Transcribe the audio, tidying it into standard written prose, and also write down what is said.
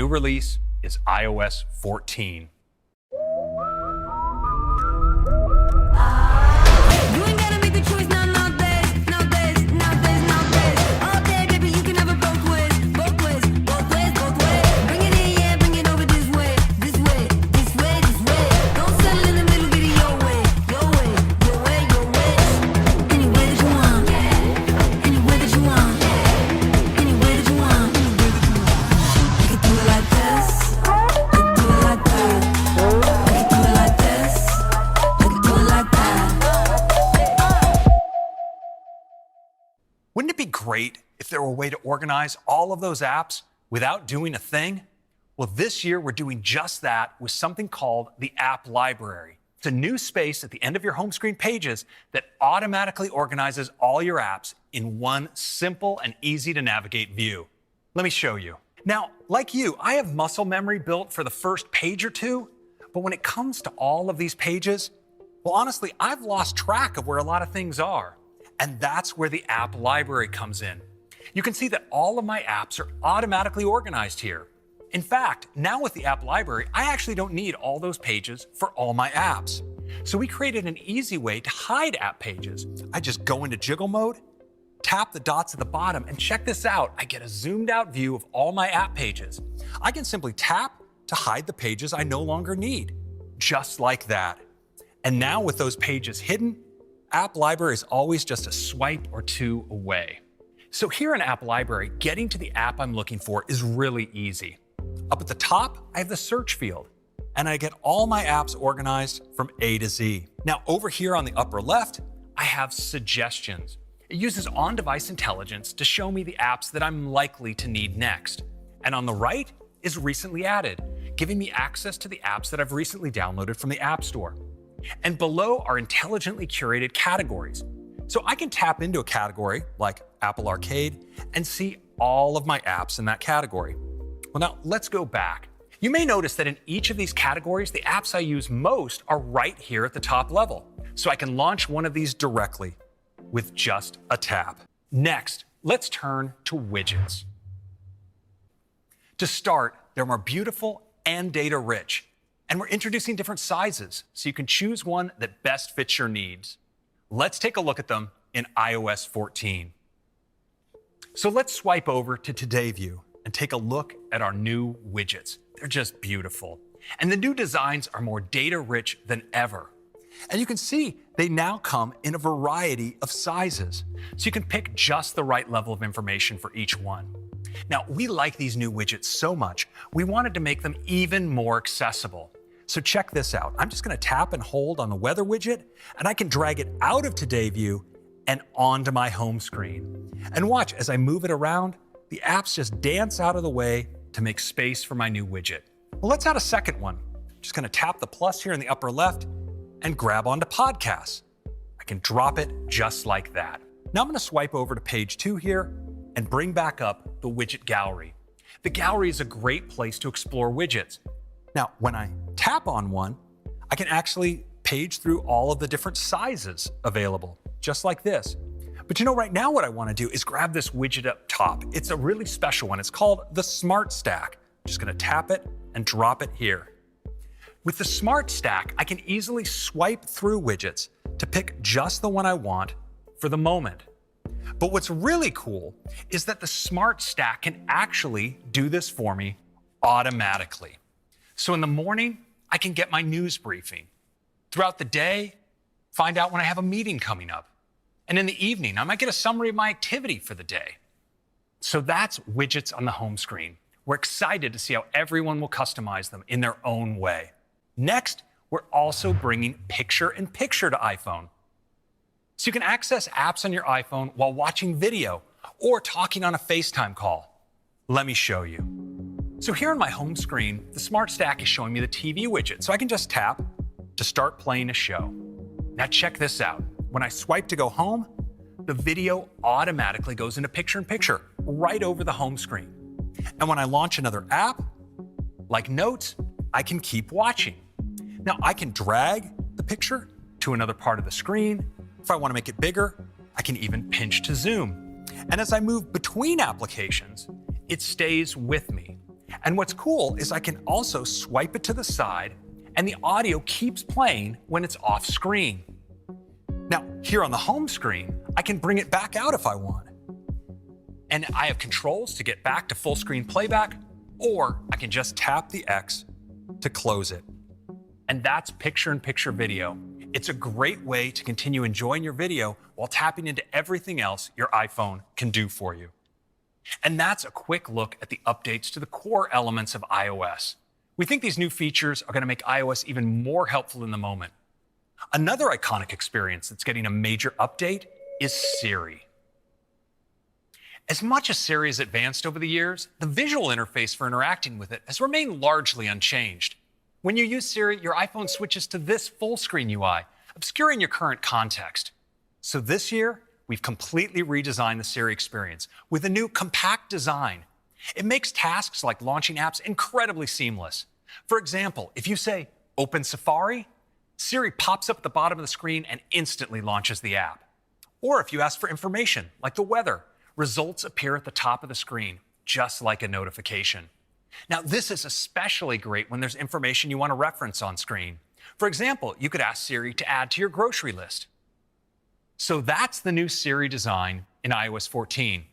new release is iOS 14. Wouldn't it be great if there were a way to organize all of those apps without doing a thing? Well, this year we're doing just that with something called the App Library. It's a new space at the end of your home screen pages that automatically organizes all your apps in one simple and easy to navigate view. Let me show you. Now, like you, I have muscle memory built for the first page or two, but when it comes to all of these pages, well, honestly, I've lost track of where a lot of things are. And that's where the App Library comes in. You can see that all of my apps are automatically organized here. In fact, now with the App Library, I actually don't need all those pages for all my apps. So we created an easy way to hide app pages. I just go into jiggle mode, tap the dots at the bottom, and check this out. I get a zoomed out view of all my app pages. I can simply tap to hide the pages I no longer need, just like that. And now with those pages hidden, App Library is always just a swipe or two away. So here in App Library, getting to the app I'm looking for is really easy. Up at the top, I have the search field, and I get all my apps organized from A to Z. Now over here on the upper left, I have suggestions. It uses on-device intelligence to show me the apps that I'm likely to need next. And on the right is recently added, giving me access to the apps that I've recently downloaded from the App Store. And below are intelligently curated categories. So I can tap into a category like Apple Arcade and see all of my apps in that category. Well, now let's go back. You may notice that in each of these categories, the apps I use most are right here at the top level. So I can launch one of these directly with just a tap. Next, let's turn to widgets. To start, they're more beautiful and data rich. And we're introducing different sizes, so you can choose one that best fits your needs. Let's take a look at them in iOS 14. So let's swipe over to Today View and take a look at our new widgets. They're just beautiful. And the new designs are more data-rich than ever. And you can see they now come in a variety of sizes, so you can pick just the right level of information for each one. Now, we like these new widgets so much, we wanted to make them even more accessible. So check this out. I'm just going to tap and hold on the weather widget, and I can drag it out of Today View and onto my home screen. And watch, as I move it around, the apps just dance out of the way to make space for my new widget. Well, let's add a second one. Just going to tap the plus here in the upper left and grab onto podcasts. I can drop it just like that. Now I'm going to swipe over to page 2 here and bring back up the widget gallery. The gallery is a great place to explore widgets. Now, when I tap on one, I can actually page through all of the different sizes available, just like this. But you know, right now what I want to do is grab this widget up top. It's a really special one. It's called the Smart Stack. I'm just going to tap it and drop it here. With the Smart Stack, I can easily swipe through widgets to pick just the one I want for the moment. But what's really cool is that the Smart Stack can actually do this for me automatically. So in the morning, I can get my news briefing. Throughout the day, find out when I have a meeting coming up. And in the evening, I might get a summary of my activity for the day. So that's widgets on the home screen. We're excited to see how everyone will customize them in their own way. Next, we're also bringing picture-in-picture to iPhone. So you can access apps on your iPhone while watching video or talking on a FaceTime call. Let me show you. So here on my home screen, the Smart Stack is showing me the TV widget, so I can just tap to start playing a show. Now check this out. When I swipe to go home, the video automatically goes into picture-in-picture right over the home screen. And when I launch another app, like Notes, I can keep watching. Now I can drag the picture to another part of the screen. If I want to make it bigger, I can even pinch to zoom. And as I move between applications, it stays with me. And what's cool is I can also swipe it to the side and the audio keeps playing when it's off screen. Now, here on the home screen, I can bring it back out if I want. And I have controls to get back to full screen playback, or I can just tap the X to close it. And that's picture-in-picture video. It's a great way to continue enjoying your video while tapping into everything else your iPhone can do for you. And that's a quick look at the updates to the core elements of iOS. We think these new features are going to make iOS even more helpful in the moment. Another iconic experience that's getting a major update is Siri. As much as Siri has advanced over the years, the visual interface for interacting with it has remained largely unchanged. When you use Siri, your iPhone switches to this full-screen UI, obscuring your current context. So this year, we've completely redesigned the Siri experience with a new compact design. It makes tasks like launching apps incredibly seamless. For example, if you say, "Open Safari," Siri pops up at the bottom of the screen and instantly launches the app. Or if you ask for information, like the weather, results appear at the top of the screen, just like a notification. Now, this is especially great when there's information you want to reference on screen. For example, you could ask Siri to add to your grocery list. So that's the new Siri design in iOS 14.